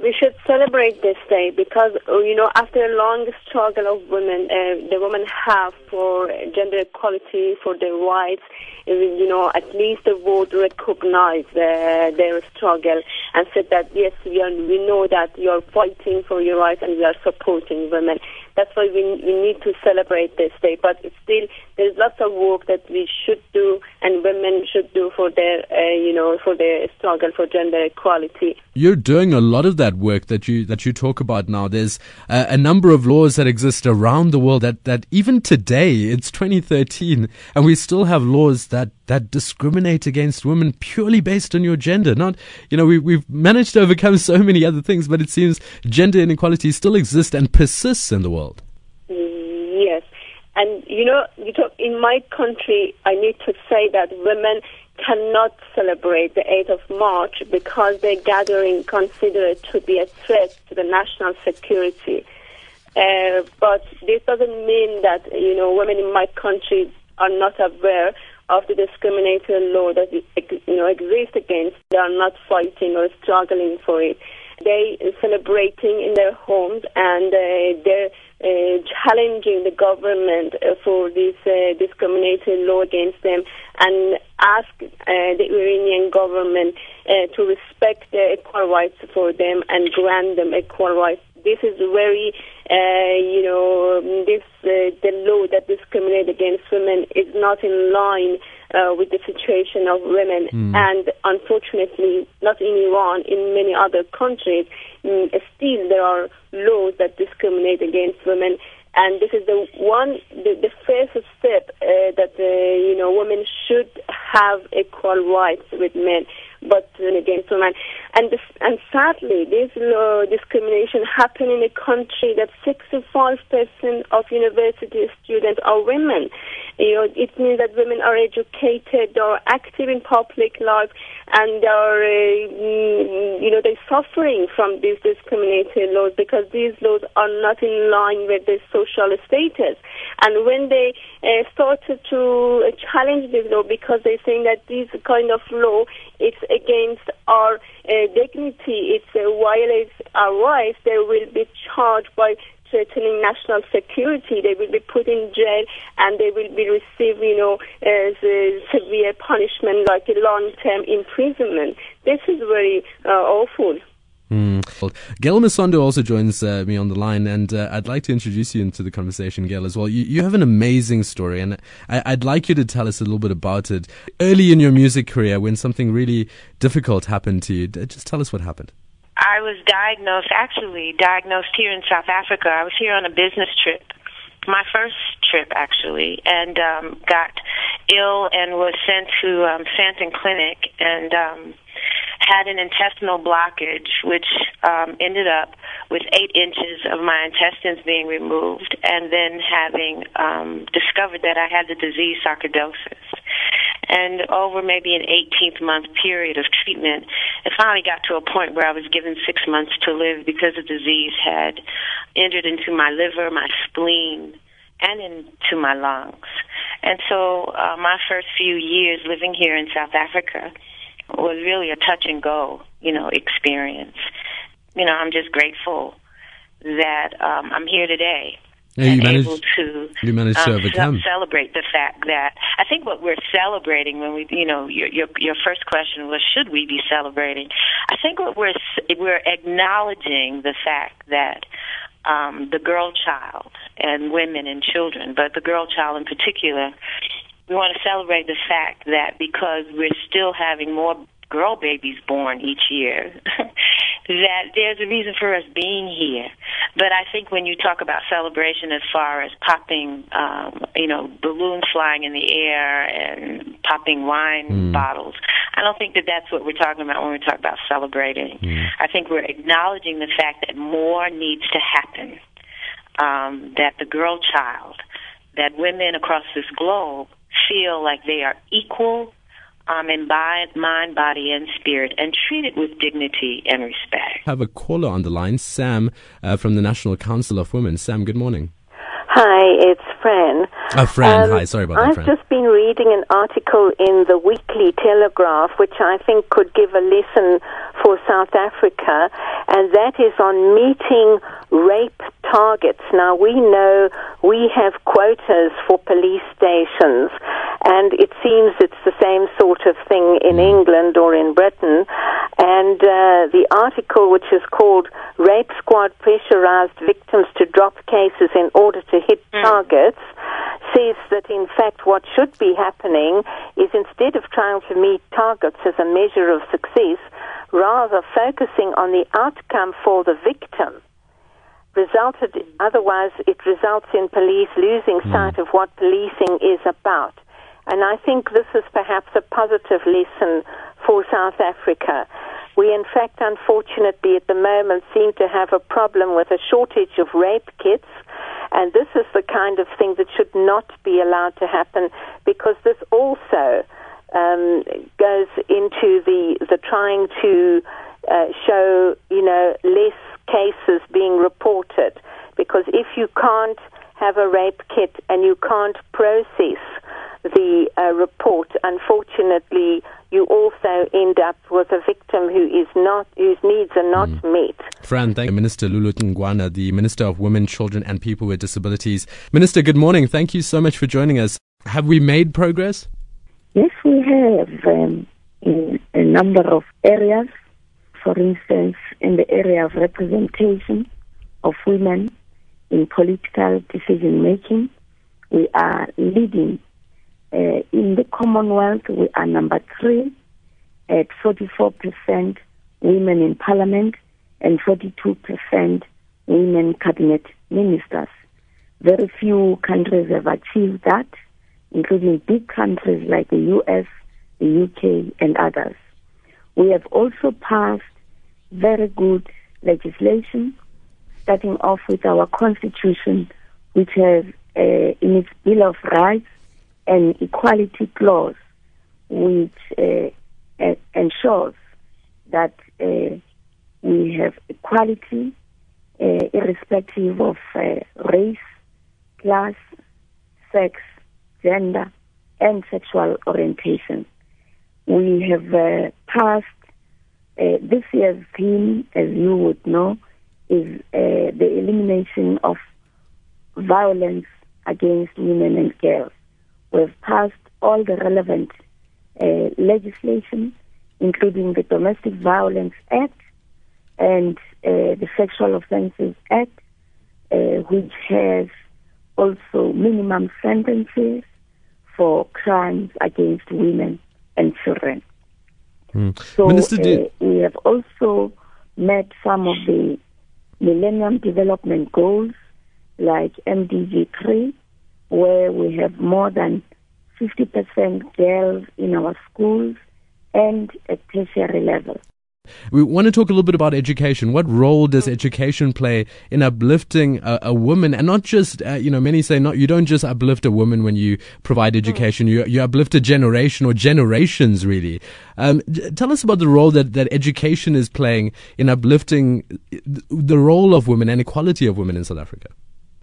we should celebrate this day because, after a long struggle of women, the women have for gender equality, for their rights, at least the world recognize their struggle and said that, yes, we know that you are fighting for your rights and we are supporting women. That's why we need to celebrate this day. But still, there's lots of work that we should do and women should do for their, for their struggle for gender equality. You're doing a lot of that work that you talk about now. There's a number of laws that exist around the world that even today, it's 2013, and we still have laws that discriminate against women purely based on your gender. Not, we've managed to overcome so many other things, but it seems gender inequality still exists and persists in the world. Yes. And, in my country, I need to say that women cannot celebrate the 8th of March because their gathering considered to be a threat to the national security. But this doesn't mean that, women in my country are not aware of the discriminatory law that exists against. They are not fighting or struggling for it. They are celebrating in their homes and they're challenging the government for this discriminatory law against them and ask the Iranian government to respect their equal rights for them and grant them equal rights. This is very, the law that discriminates against women is not in line with the situation of women. And unfortunately, not in Iran, in many other countries, still there are laws that discriminate against women. And this is the first step that, women should have equal rights with men, but against women. And sadly, this discrimination happened in a country that 65% of university students are women. It means that women are educated, they are active in public life, and they are, they're suffering from these discriminatory laws because these laws are not in line with their social status. And when they started to challenge this law because they're saying that this kind of law, it's against our dignity, it violates our rights, they will be charged by threatening national security. They will be put in jail and they will be receiving, severe punishment like a long-term imprisonment. This is very awful. Gail Masondo also joins me on the line, and I'd like to introduce you into the conversation, Gail, as well. You have an amazing story, and I'd like you to tell us a little bit about it. Early in your music career, when something really difficult happened to you, just tell us what happened. I was diagnosed here in South Africa. I was here on a business trip, my first trip actually, and got ill and was sent to Santon Clinic and had an intestinal blockage, which ended up with 8 inches of my intestines being removed, and then having discovered that I had the disease sarcoidosis. And over maybe an 18-month period of treatment, it finally got to a point where I was given 6 months to live because the disease had entered into my liver, my spleen, and into my lungs. And so my first few years living here in South Africa was really a touch-and-go, experience. I'm just grateful that I'm here today. Yeah, and able to overcome. Celebrate the fact that I think what we're celebrating when we, your first question was, should we be celebrating? I think what we're acknowledging the fact that the girl child and women and children, but the girl child in particular, we want to celebrate the fact that because we're still having more girl babies born each year, that there's a reason for us being here. But I think when you talk about celebration as far as popping, balloons flying in the air and popping wine bottles, I don't think that that's what we're talking about when we talk about celebrating. I think we're acknowledging the fact that more needs to happen, that the girl child, that women across this globe feel like they are equal in mind, body, and spirit, and treated with dignity and respect. I have a caller on the line, Sam, from the National Council of Women. Sam, good morning. Hi, it's Fran. Fran, hi, sorry about that, Fran. I've just been reading an article in the Weekly Telegraph, which I think could give a lesson for South Africa, and that is on meeting rape targets. Now, we know we have quotas for police stations, and it seems it's the same sort of thing in England or in Britain. And the article, which is called Rape Squad Pressurized Victims to Drop Cases in Order to Hit Targets, says that in fact what should be happening is, instead of trying to meet targets as a measure of success, rather focusing on the outcome for the victim. Otherwise it results in police losing sight of what policing is about. And I think this is perhaps a positive lesson for South Africa. We, in fact, unfortunately, at the moment seem to have a problem with a shortage of rape kits, and this is the kind of thing that should not be allowed to happen, because this also goes into the trying to show, less cases being reported. Because if you can't have a rape kit and you can't process the report, unfortunately, you also end up with a victim whose needs are not met. Fran, thank you. Minister Lulu Tungwana, the Minister of Women, Children and People with Disabilities. Minister, good morning. Thank you so much for joining us. Have we made progress? Yes, we have in a number of areas. For instance, in the area of representation of women in political decision-making, we are leading. In the Commonwealth, we are number 3 at 44% women in parliament and 42% women cabinet ministers. Very few countries have achieved that, including big countries like the US, the UK, and others. We have also passed very good legislation, starting off with our Constitution, which has in its Bill of Rights an equality clause, which ensures that we have equality irrespective of race, class, sex, gender, and sexual orientation. We have passed this year's theme, as you would know, is the elimination of violence against women and girls. We've passed all the relevant legislation, including the Domestic Violence Act and the Sexual Offences Act, which has also minimum sentences for crimes against women and children. So we have also met some of the Millennium Development Goals, like MDG 3, where we have more than 50% girls in our schools and at tertiary level. We want to talk a little bit about education. What role does education play in uplifting a woman? And not just, many say, you don't just uplift a woman when you provide education. You uplift a generation or generations, really. Tell us about the role that education is playing in uplifting the role of women and equality of women in South Africa.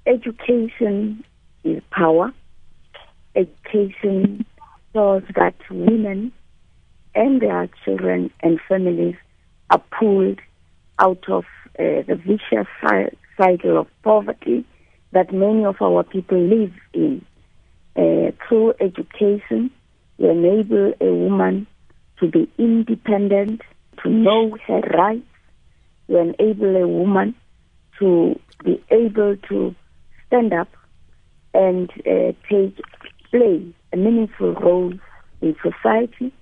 Education is power. Education shows that women and their children and families are pulled out of the vicious cycle of poverty that many of our people live in. Through education, you enable a woman to be independent, to know her rights. You enable a woman to be able to stand up and play a meaningful role in society,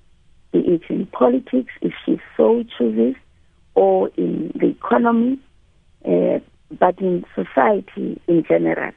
be it in politics, if she so chooses, or in the economy, but in society in general.